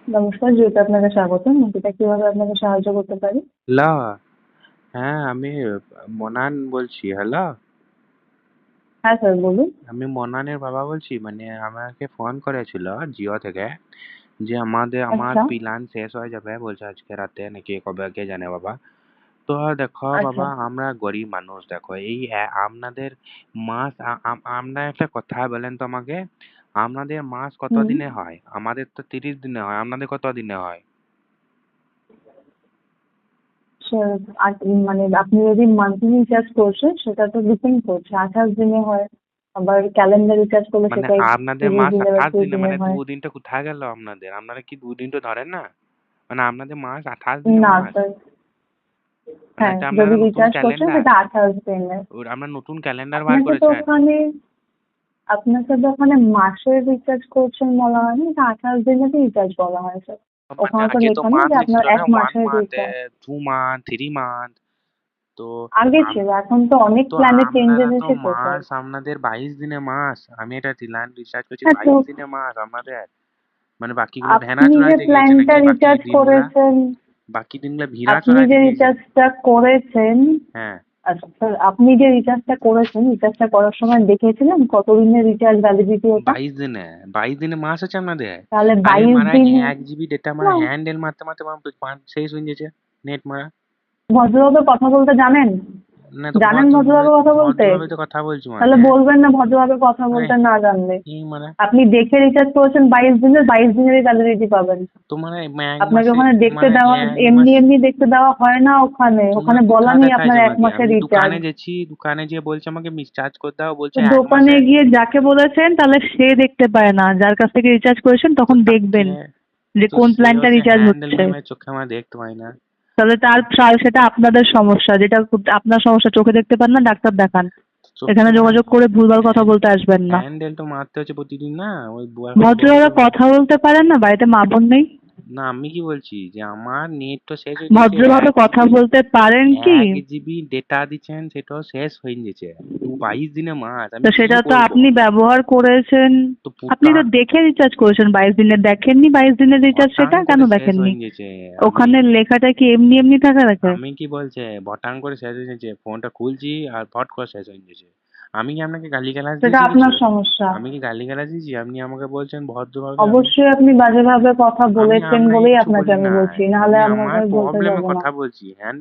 নমস্কার, জিওতে আপনাকে স্বাগতম। নচিতা কিভাবে আপনাকে সাহায্য করতে পারি? হ্যালো, হ্যাঁ আমি মনান বলছি। হ্যালো, হ্যাঁ স্যার, বলুন। আমি মনানের বাবা বলছি। মানে আমাকে ফোন করেছিল জিও থেকে যে আমার আচ্ছা, প্ল্যান শেষ হয়ে যাবে বলছে আজকে রাতে নাকি কবে কে জানে বাবা। তো দেখো আচ্ছা। বাবা, আমরা গরিব মানুষ। দেখো এই আপনাদের মাস আমরা একটা কথা বলেন তো আমাকে, আপনাদের মাস কত হুম। দিনে হয়? আমাদের তো 30 দিনে হয়, আপনাদের কত দিনে হয়? স্যার, মানে আপনি যদি মান্থলি রিচার্জ করছেন সেটা তো ডিপেন্ড করছে। 28 দিনে হয়, আবার ক্যালেন্ডার রিচার্জ করলে মানে সেটাই আপনাদের 30 মাস দিনে বা 28 30 দিনে, দিনের মানে হয়। 2 দিনটা কোথায় গেল আপনাদের? আপনারা কি 2 দিনটা ধরেন না? মানে আপনাদের মাস 28 দিনে না মাস? স্যার। মানে হ্যাঁ, এটা যদি আপনারা নতুন রিচার্জ করছেন ক্যালেন্ডার? সেটা 28 দিনের। আমরা নতুন ক্যালেন্ডার বার আপনাকে তো করেছেন? ওখানে আপনাকে তো ওখানে মাসের রিচার্জ করছেন বলা হয়নি, এটা 28 দিনেরই রিচার্জ বলা হয় স্যার। মানে ওখানে তো আগে তো লেখা নেই মান্থ যে আপনার ছিল না, 1 ওয়ান মাসের মান্থ, রিচার্জ। 2 month, 3 month. তো আগে আম- ছিল, এখন তো অনেক তো প্ল্যানে আপনারা চেঞ্জেস তো এসেছে স্যার। মাস, আপনাদের 22 দিনে মাস। আমি এটা রিচার্জ করছি হ্যাঁ তো 22 দিনে মাস আপনাদের। মানে বাকিগুলো ভেড়া আপনি যে চড়াইতে গিয়েছে প্ল্যানটা নাকি বাকি রিচার্জ দিনগুলা? করেছেন, বাকি দিনগুলা ভেড়া আপনি চড়াইতে যে গিয়েছে? রিচার্জটা করেছেন, হ্যাঁ। আচ্ছা স্যার, আপনি যে রিচার্জটা করেছেন, রিচার্জটা করার সময় দেখেছিলেন কতদিনের রিচার্জ ভ্যালিডিটি ওটা? 22 দিনে, 22 দিনে মাস আছে আপনাদের? তাহলে আরে 22 মারা দিন 1 জিবি ডেটা মারা না। হ্যান্ডেল মারতে মারতে আমার শেষ হয়ে গেছে, নেট মারা। ভদ্রভাবে কথা বলতে জানেন? না তো জানেন ভদ্রভাবে, ভদ্রভাবে কথা বলতে? ভদ্রভাবে তো কথা বলছি তাহলে মানে। বলবেন না ভদ্রভাবে কথা আরে বলতে না জানলে? কি মানে? আপনি দেখে রিচার্জ করেছেন 22 দিনের, 22 দিনেরই ভ্যালিডিটি পাবেন। তো মানে এক আপনাকে মাসে, ওখানে দেখতে মানে দেওয়া, এক এমনি মাস। এমনি দেখতে দেওয়া হয় না ওখানে। ওখানে তোমার বলা কোথায় নেই দেখাইছে আপনার এক আমাকে? মাসের আমি রিচার্জ। দোকানে গেছি, দোকানে যেয়ে বলছে আমাকে মিসচার্জ করতে হবে, বলছে তো 1 মাসে। দোকানে গিয়ে যাকে বলেছেন তাহলে সে দেখতে পায় না, যার কাছ থেকে রিচার্জ করেছেন তো তখন তাকে, দেখবেন যে তো কোন সে প্ল্যানটা হচ্ছে রিচার্জ হ্যান্ডেল হচ্ছে। মেমে চোখে আমার দেখতে পাই না। তাহলে সেটা আপনাদের সমস্যা, যেটা আপনার সমস্যা, চোখে দেখতে পান না, ডাক্তার দেখান। এখানে চোখে মানে যোগাযোগ করে ভুলভাল কথা বলতে আসবেন না। হ্যান্ডেল তো মারতে হচ্ছে প্রতিদিন না, ওই এখন বলতে ভদ্রভাবে কথা বলতে পারেন না? বাড়িতে মা বোন নেই? না। আমি কি বলছি যে আমার নেট তো শেষ হয়ে গেছে। ভদ্রভাবে এক কথা জিবি বলতে পারেন কি? 1 জিবি ডেটা দিচ্ছেন, সেটাও শেষ হয়ে গেছে। 22 দিনে মাস, তো আমি কি সেটা তো করব? আপনি ব্যবহার করেছেন। তো আপনি তো দেখে রিচার্জ করেছেন 22 দিনের, দেখেননি 22 দিনের রিচার্জ, ভটাং সেটা কেন করে শেষ দেখেননি? হয়ে গেছে। আমি ওখানে লেখাটা কি এমনি এমনি থাকা রাখে? আমি কি বলছে, ভটাং করে শেষ হয়ে গেছে। ফোনটা খুলছি আর ফট করে শেষ হয়ে গেছে। আমি কি আপনাকে গালিগালাজ সেটা দিয়েছি কিছু? আপনার সমস্যা। আমি কি গালিগালাজ দিয়েছি? আপনি আমাকে বলছেন ভদ্রভাবে। আমি অবশ্যই আপনি বাজেভাবে কথা আমি বলেছেন আপনাকে বলেই কিছু আপনাকে বলি আমি নাই। বলছি, নাহলে আমি আপনাকে আমার আমি বলতে প্রবলেমে যাবো না। কথা বলছি। হ্যান্ড